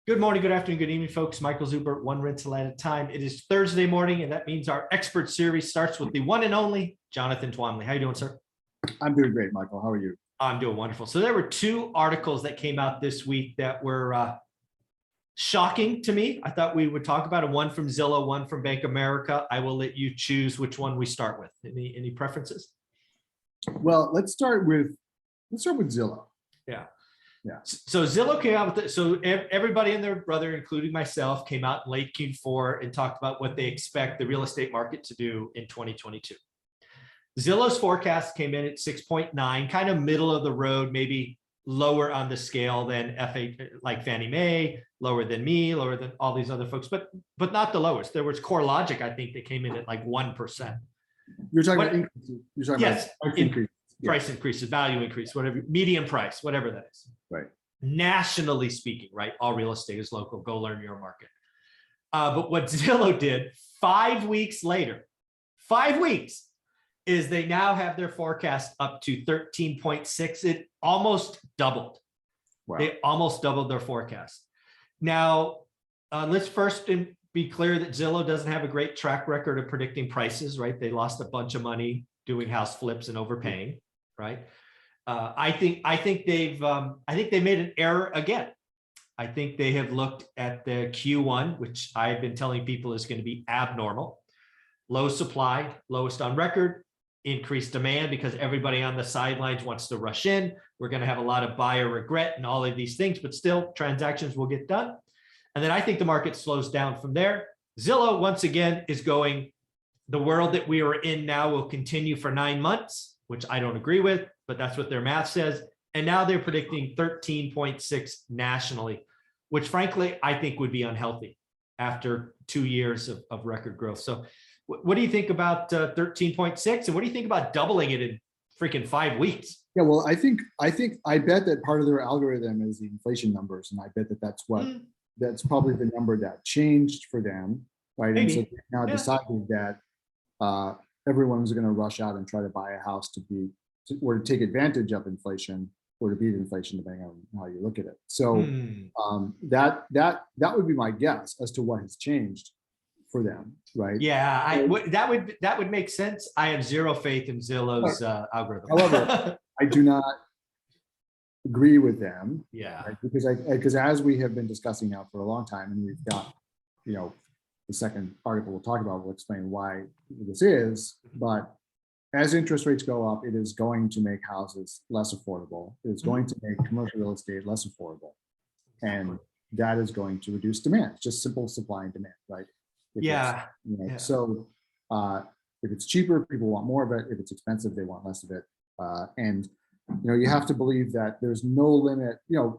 Good morning, good afternoon, good evening, folks. Michael Zuber, one rental at a time. It is Thursday morning, and that means our expert series starts with the one and only Jonathan Twomley. How you doing, sir? I'm doing great, Michael. How are you? I'm doing wonderful. So there were two articles that came out this week that were shocking to me. I thought we would talk about it. One from Zillow, one from Bank of America. I will let you choose which one we start with. Any preferences? Well, let's start with Zillow. Yeah. Yeah. So Zillow came out with it. So everybody and their brother, including myself, came out in late Q4 and talked about what they expect the real estate market to do in 2022. Zillow's forecast came in at 6.9, kind of middle of the road, maybe lower on the scale than like Fannie Mae, lower than me, lower than all these other folks, but not the lowest. There was CoreLogic, I think, that came in at like 1%. You're talking about increases. You're talking yes, about increases. Price increases, value increase, whatever, median price, whatever that is. Right. Nationally speaking, right? All real estate is local. Go learn your market. But what Zillow did 5 weeks later, 5 weeks, is they now have their forecast up to 13.6. It almost doubled. Wow. They almost doubled their forecast. Now, let's first be clear that Zillow doesn't have a great track record of predicting prices, right? They lost a bunch of money doing house flips and overpaying, right? I think they made an error again. I think they have looked at the Q1, which I've been telling people is going to be abnormal. Low supply, lowest on record, increased demand because everybody on the sidelines wants to rush in. We're going to have a lot of buyer regret and all of these things, but still transactions will get done. And then I think the market slows down from there. Zillow, once again, is going, the world that we are in now will continue for 9 months, which I don't agree with, but that's what their math says. And now they're predicting 13.6 nationally, which frankly, I think would be unhealthy after 2 years of record growth. So what do you think about 13.6? And what do you think about doubling it in freaking 5 weeks? Yeah, well, I bet that part of their algorithm is the inflation numbers. And I bet that that's probably the number that changed for them, right? Maybe. And so they've now decided that everyone's going to rush out and try to buy a house or to take advantage of inflation or to beat inflation, depending on how you look at it. So that would be my guess as to what has changed for them, right? Yeah, that would make sense. I have zero faith in Zillow's algorithm. However, I do not agree with them. Yeah, right? Because as we have been discussing now for a long time, and we've got, the second article we'll talk about will explain why this is, but as interest rates go up, it is going to make houses less affordable. It's going to make commercial real estate less affordable. And that is going to reduce demand. It's just simple supply and demand, right? So if it's cheaper, people want more of it. If it's expensive, they want less of it. And you have to believe that there's no limit. The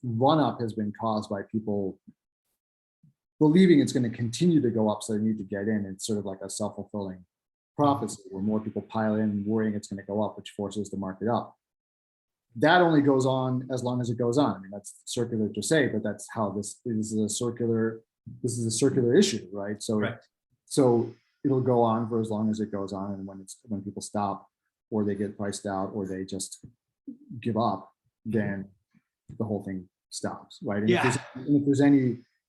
run up has been caused by people believing it's going to continue to go up, so they need to get in. It's sort of like a self-fulfilling prophecy where more people pile in, worrying it's going to go up, which forces the market up. That only goes on as long as it goes on. I mean, that's circular to say, but that's how this is a circular issue, right? So it'll go on for as long as it goes on, and when people stop, or they get priced out, or they just give up, then the whole thing stops, right? And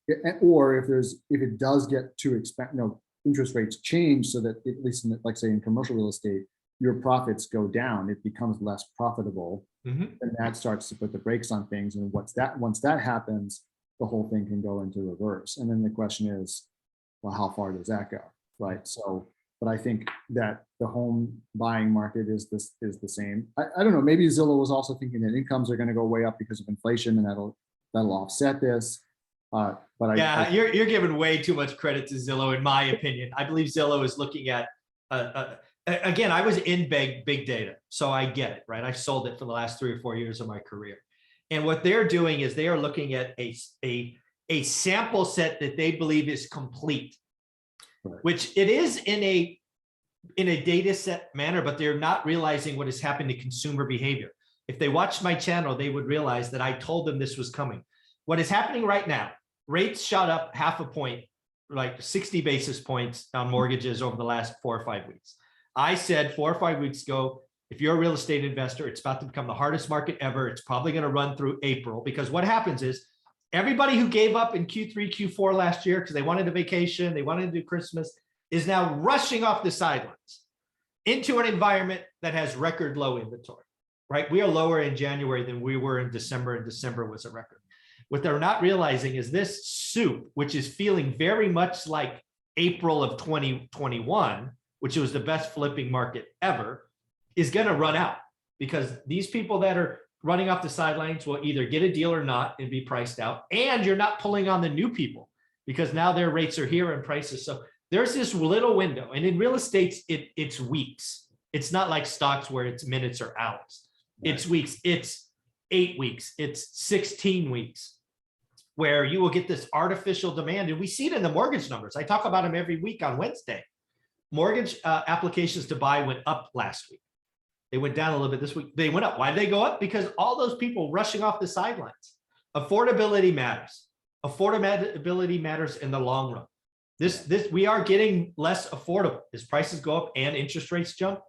if it does get too expensive, interest rates change so that at least like say in commercial real estate, your profits go down, it becomes less profitable, and that starts to put the brakes on things. And once that happens, the whole thing can go into reverse. And then the question is, well, how far does that go, right? So, but I think that the home buying market is the same. I don't know. Maybe Zillow was also thinking that incomes are going to go way up because of inflation, and that'll offset this. You're giving way too much credit to Zillow, in my opinion. I believe Zillow is looking at, again, I was in big data, so I get it, right? I've sold it for the last 3 or 4 years of my career. And what they're doing is they are looking at a sample set that they believe is complete, which it is in a data set manner, but they're not realizing what has happened to consumer behavior. If they watched my channel, they would realize that I told them this was coming. What is happening right now, rates shot up 0.5 point, like 60 basis points on mortgages over the last 4 or 5 weeks. I said 4 or 5 weeks ago, if you're a real estate investor, it's about to become the hardest market ever. It's probably going to run through April, because what happens is everybody who gave up in Q3, Q4 last year because they wanted a vacation, they wanted to do Christmas, is now rushing off the sidelines into an environment that has record low inventory, right? We are lower in January than we were in December, and December was a record. What they're not realizing is this soup, which is feeling very much like April of 2021, which was the best flipping market ever, is going to run out, because these people that are running off the sidelines will either get a deal or not and be priced out. And you're not pulling on the new people because now their rates are here and prices. So there's this little window, and in real estate, it's weeks. It's not like stocks where it's minutes or hours. Right. It's weeks. It's 8 weeks. It's 16 weeks where you will get this artificial demand. And we see it in the mortgage numbers. I talk about them every week on Wednesday. Mortgage applications to buy went up last week. They went down a little bit this week. They went up. Why did they go up? Because all those people rushing off the sidelines. Affordability matters. Affordability matters in the long run. We are getting less affordable as prices go up and interest rates jump.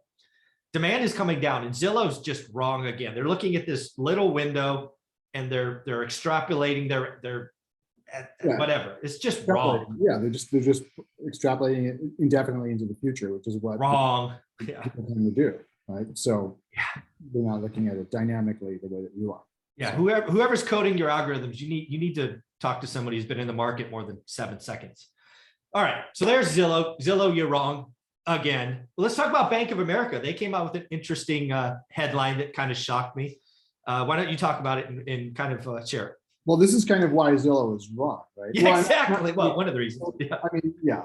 Demand is coming down, and Zillow's just wrong again. They're looking at this little window and they're extrapolating their whatever. It's just wrong. Yeah, they're just extrapolating it indefinitely into the future, which is what wrong people tend to do, right? So they're not looking at it dynamically the way that you are. Yeah, so, whoever's coding your algorithms, you need to talk to somebody who's been in the market more than 7 seconds. All right, so there's Zillow. Zillow, you're wrong again. Let's talk about Bank of America. They came out with an interesting headline that kind of shocked me. Why don't you talk about it and kind of share it? Well, this is kind of why Zillow is wrong, right? Yeah, well, exactly. Well, one of the reasons. Yeah. I mean, yeah,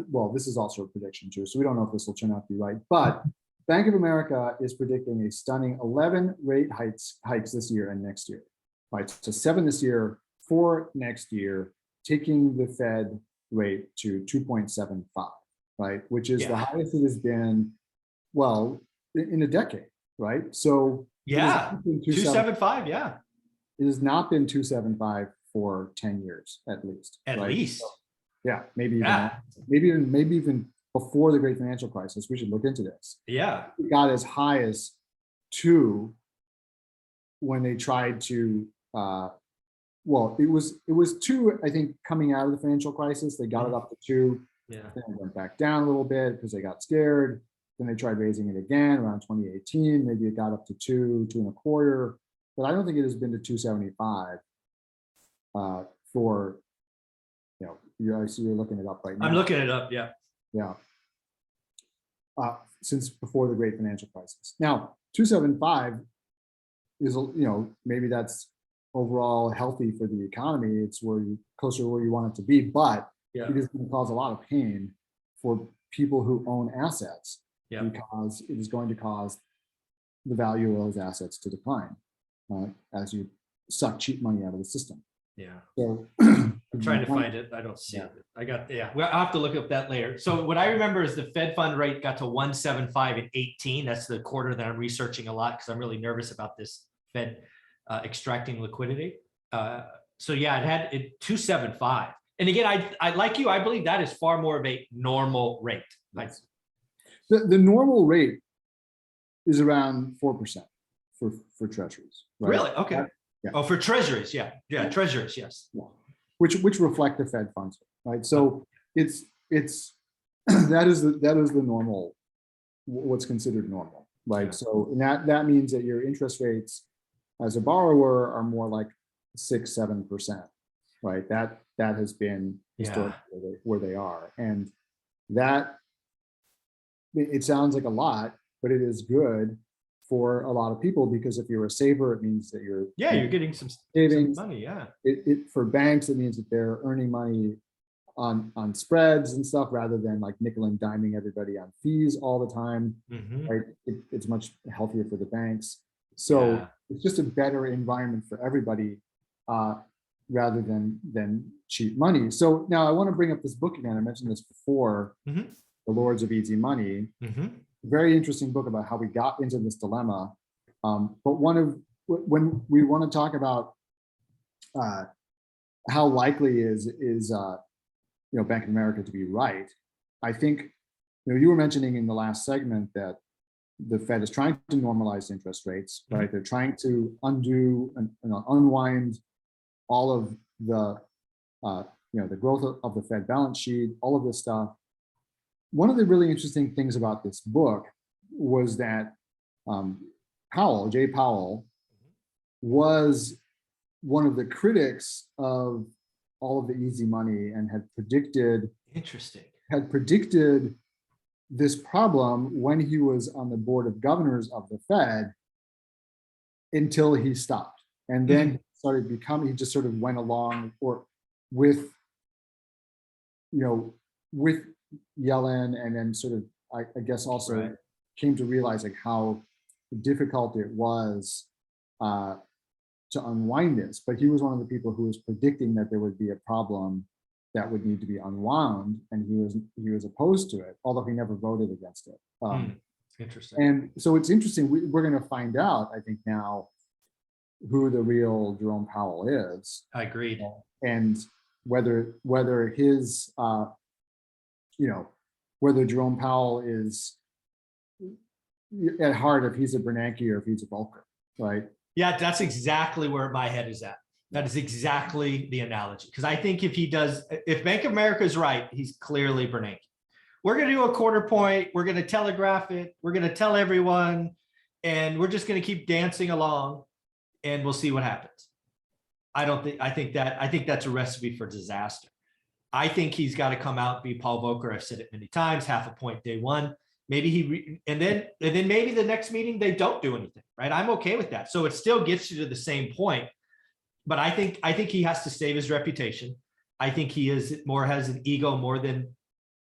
well, this is also a prediction too, so we don't know if this will turn out to be right. But Bank of America is predicting a stunning 11 rate hikes this year and next year, right? So 7 this year, 4 next year, taking the Fed rate to 2.75, right? Which is the highest it has been, well, in a decade, right? So yeah, 275, yeah. It has not been 275 for 10 years, at least. At least. So, yeah, maybe even before the great financial crisis. We should look into this. Yeah. It got as high as 2 when they tried to, well, it was 2, I think, coming out of the financial crisis. They got it up to 2. Yeah. Then it went back down a little bit because they got scared. Then they tried raising it again around 2018. Maybe it got up to 2, 2.25. But I don't think it has been to 275 for, I see you're looking it up right now. I'm looking it up, yeah. Yeah. Since before the great financial crisis. Now, 275 is, maybe that's overall healthy for the economy. It's closer to where you want it to be, but it is going to cause a lot of pain for people who own assets because it is going to cause the value of those assets to decline. As you suck cheap money out of the system. Yeah. So I'm trying to find it. I don't see it. Well, I'll have to look up that later. So what I remember is the Fed fund rate got to 175 in 18. That's the quarter that I'm researching a lot because I'm really nervous about this Fed extracting liquidity. So yeah, it had 275. And again, I like you, I believe that is far more of a normal rate. Nice. The normal rate is around 4%. For treasuries, right? Really? Okay. Oh, for treasuries, treasuries, yes. Yeah. Which reflect the Fed funds, right? So it's that is the normal, what's considered normal, right? Yeah. So that means that your interest rates as a borrower are more like 6-7%, right? That has been historically where they are, and that it sounds like a lot, but it is good for a lot of people, because if you're a saver, it means that you're getting some savings, some money. It for banks, it means that they're earning money on spreads and stuff rather than like nickel and diming everybody on fees all the time. Right? It's much healthier for the banks. So it's just a better environment for everybody rather than cheap money. So now I want to bring up this book again. I mentioned this before, The Lords of Easy Money. Very interesting book about how we got into this dilemma. But when we want to talk about how likely is Bank of America to be right, I think you were mentioning in the last segment that the Fed is trying to normalize interest rates, right? They're trying to undo and unwind all of the, the growth of the Fed balance sheet, all of this stuff. One of the really interesting things about this book was that Jay Powell, was one of the critics of all of the easy money and had predicted this problem when he was on the board of governors of the Fed until he stopped. And then he just sort of went along with Yellen, and then sort of, I guess also came to realize like how difficult it was to unwind this. But he was one of the people who was predicting that there would be a problem that would need to be unwound, and he was opposed to it, although he never voted against it. Interesting. And so it's interesting. We're going to find out, I think, now who the real Jerome Powell is. I agree. And whether his, whether Jerome Powell is at heart, if he's a Bernanke or if he's a Volcker, right? Yeah, that's exactly where my head is at. That is exactly the analogy. Because I think if Bank of America is right, he's clearly Bernanke. We're going to do a quarter point. We're going to telegraph it. We're going to tell everyone, and we're just going to keep dancing along, and we'll see what happens. I think that's a recipe for disaster. I think he's got to come out and be Paul Volcker. I've said it many times, half a point day one. Maybe and then maybe the next meeting they don't do anything, right? I'm okay with that. So it still gets you to the same point. But I think he has to save his reputation. I think he has an ego more than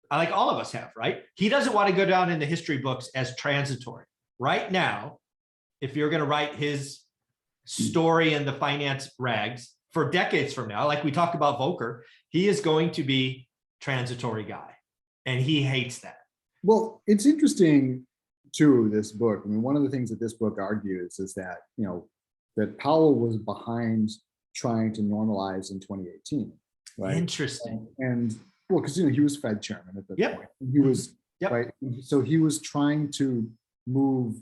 like all of us have, right? He doesn't want to go down in the history books as transitory. Right now, if you're going to write his story in the finance rags for decades from now, like we talked about Volcker, he is going to be transitory guy, and he hates that. Well, it's interesting too, this book. I mean, one of the things that this book argues is that, that Powell was behind trying to normalize in 2018, right? Interesting. And well, because he was Fed chairman at that point. He was right. So he was trying to move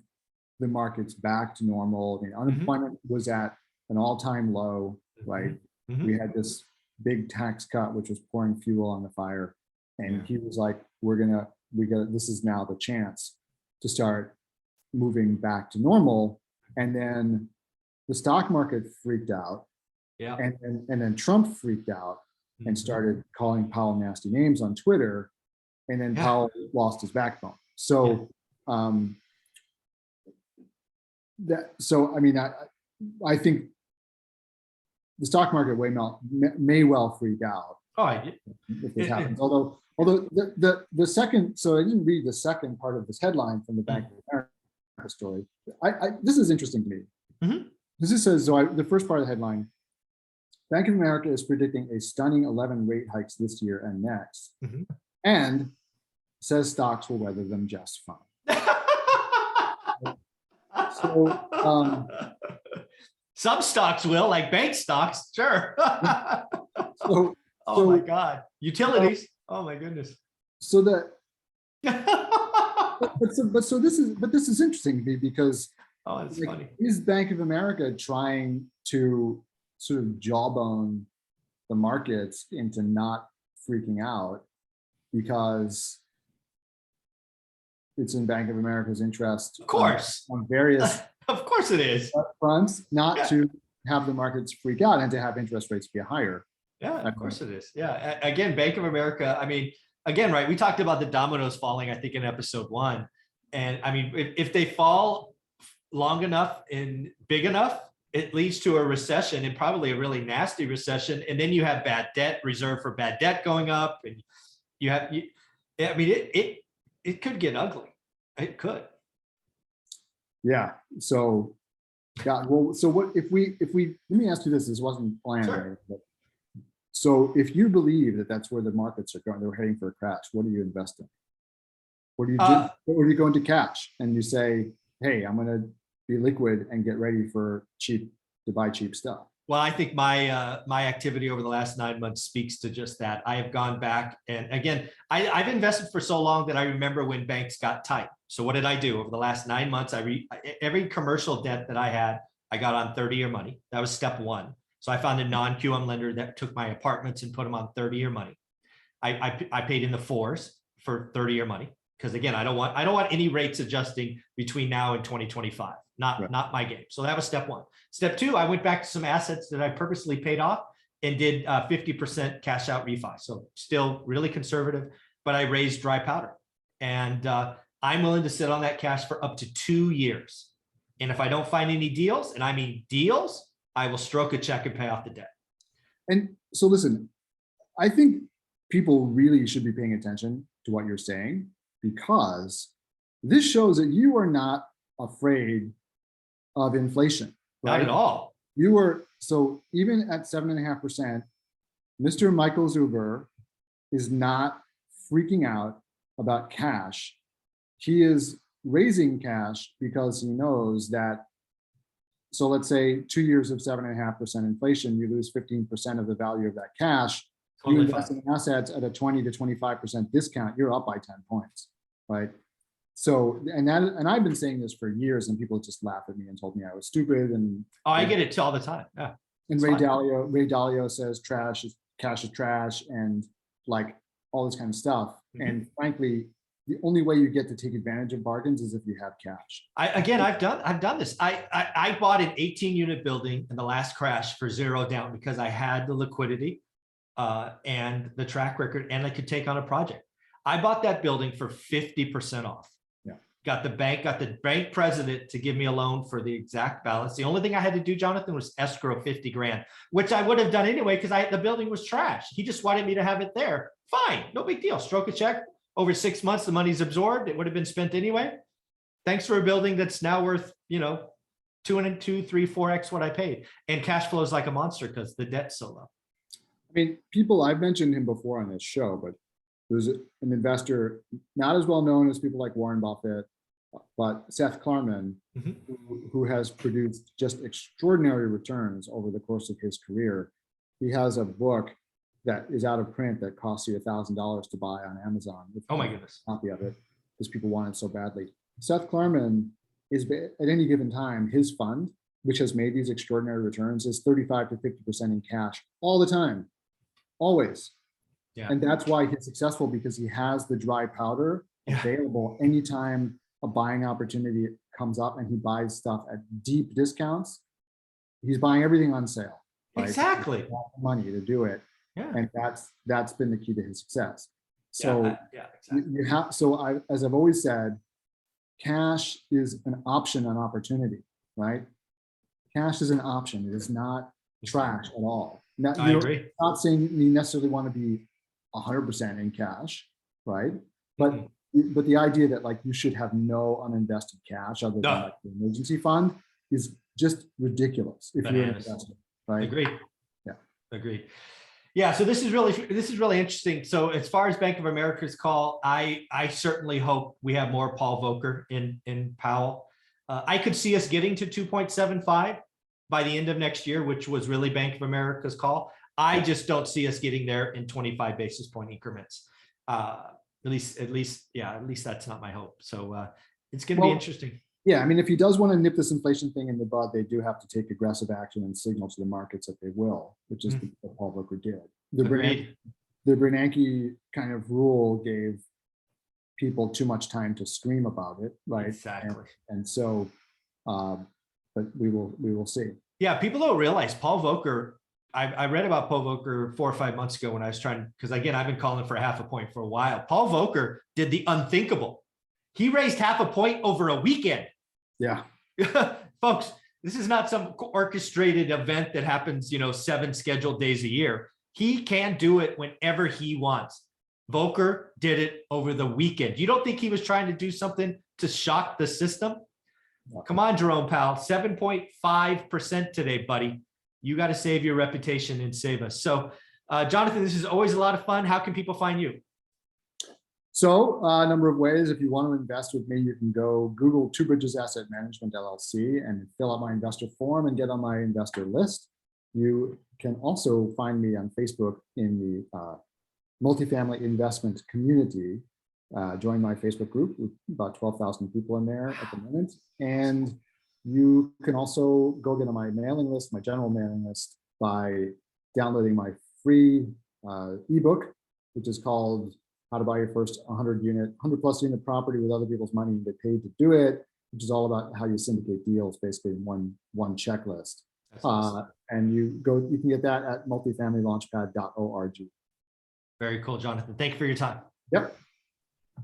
the markets back to normal. I mean, unemployment was at an all-time low, right? We had this big tax cut, which was pouring fuel on the fire. And he was like, this is now the chance to start moving back to normal. And then the stock market freaked out. And then Trump freaked out and started calling Powell nasty names on Twitter. And then Powell lost his backbone. So, I think the stock market may well freak out if this happens. Although the second, so I didn't read the second part of this headline from the Bank of America story. This is interesting to me. This says, the first part of the headline, Bank of America is predicting a stunning 11 rate hikes this year and next, and says stocks will weather them just fine. So, some stocks will, like bank stocks, sure. Oh my God, utilities. Oh my goodness. So that, this is interesting to me because it's funny. Is Bank of America trying to sort of jawbone the markets into not freaking out because it's in Bank of America's interest, of course, on various of course it is fronts, not to have the markets freak out and to have interest rates be higher. Yeah, of course it is. Yeah, again, Bank of America. I mean, again, right? We talked about the dominoes falling, I think, in episode 1, and I mean, if they fall long enough and big enough, it leads to a recession, and probably a really nasty recession. And then you have bad debt, reserve for bad debt going up, and it could get ugly. It could. Yeah. So, well, so what if we let me ask you this. This wasn't planned. Sure. But, so if you believe that that's where the markets are going, they're heading for a crash, what do you invest in? What do you do? Or do you go into cash and you say, hey, I'm going to be liquid and get ready to buy cheap stuff? Well, I think my activity over the last 9 months speaks to just that. I have gone back, and again, I've invested for so long that I remember when banks got tight. So what did I do over the last 9 months? Every commercial debt that I had, I got on 30-year money. That was step one. So I found a non-QM lender that took my apartments and put them on 30-year money. I paid in the fours for 30-year money because again, I don't want any rates adjusting between now and 2025. Not my game. So that was step one. Step two, I went back to some assets that I purposely paid off and did 50% cash out refi. So still really conservative, but I raised dry powder. And I'm willing to sit on that cash for up to 2 years. And if I don't find any deals, and I mean deals, I will stroke a check and pay off the debt. And so listen, I think people really should be paying attention to what you're saying, because this shows that you are not afraid of inflation. Right? Not at all. You were, so even at 7.5%, Mr. Michael Zuber is not freaking out about cash. He is raising cash because he knows that, so let's say 2 years of 7.5% inflation, you lose 15% of the value of that cash. Totally you invest in assets at a 20 to 25% discount, you're up by 10 points, right? So, and I've been saying this for years, and people just laugh at me and told me I was stupid. And I get it all the time. Yeah. And Ray Dalio says cash is trash, and like all this kind of stuff. Mm-hmm. And frankly, the only way you get to take advantage of bargains is if you have cash. I've done this. I bought an 18-unit building in the last crash for 0 down because I had the liquidity and the track record, and I could take on a project. I bought that building for 50% off. Yeah. Got the bank president to give me a loan for the exact balance. The only thing I had to do, Jonathan, was escrow 50 grand, which I would have done anyway because the building was trash. He just wanted me to have it there. Fine, no big deal. Stroke a check. Over 6 months, the money's absorbed. It would have been spent anyway. Thanks for a building that's now worth, 2 and 2, 3, 4x what I paid. And cash flow is like a monster because the debt's so low. I mean, I've mentioned him before on this show, but there's an investor not as well known as people like Warren Buffett, but Seth Klarman, mm-hmm. who has produced just extraordinary returns over the course of his career. He has a book that is out of print that costs you $1,000 to buy on Amazon. Oh my goodness. A copy of it because people want it so badly. Seth Klarman is, at any given time, his fund, which has made these extraordinary returns, is 35 to 50% in cash all the time, always. Yeah. And that's why he's successful, because he has the dry powder available anytime a buying opportunity comes up, and he buys stuff at deep discounts. He's buying everything on sale. Right? Exactly. Money to do it. Yeah. And that's been the key to his success. So exactly. You have, as I've always said, cash is an option on opportunity, right? Cash is an option. It is not trash at all. Now, I agree. Not saying you necessarily want to be 100% in cash, right? But but the idea that like you should have no uninvested cash other than like the emergency fund is just ridiculous if you're an investor, right? Agreed. Yeah. Agreed. Yeah, so this is really interesting. So as far as Bank of America's call, I certainly hope we have more Paul Volcker in Powell. I could see us getting to 2.75 by the end of next year, which was really Bank of America's call. I just don't see us getting there in 25 basis point increments. At least that's not my hope. So it's going to be interesting. Yeah, I mean, if he does want to nip this inflation thing in the bud, they do have to take aggressive action and signal to the markets that they will, which is what Paul Volcker did. The Bernanke kind of rule gave people too much time to scream about it, right? Exactly. And so, but we will see. Yeah, people don't realize Paul Volcker. I read about Paul Volcker 4 or 5 months ago when I was trying, because again, I've been calling for half a point for a while. Paul Volcker did the unthinkable. He raised half a point over a weekend. Yeah. Folks, this is not some orchestrated event that happens, 7 scheduled days a year. He can do it whenever he wants. Volcker did it over the weekend. You don't think he was trying to do something to shock the system? No. Come on, Jerome Powell, 7.5% today, buddy. You got to save your reputation and save us. So, Jonathan, this is always a lot of fun. How can people find you? So a number of ways. If you want to invest with me, you can go Google Two Bridges Asset Management LLC and fill out my investor form and get on my investor list. You can also find me on Facebook in the multifamily investment community. Join my Facebook group with about 12,000 people in there at the moment. And you can also go get on my mailing list, my general mailing list, by downloading my free ebook, which is called How to Buy Your First 100 plus unit property with other people's money and get paid to do it, which is all about how you syndicate deals basically in one checklist. That's awesome. And you can get that at multifamilylaunchpad.org. Very cool, Jonathan. Thank you for your time. Yep.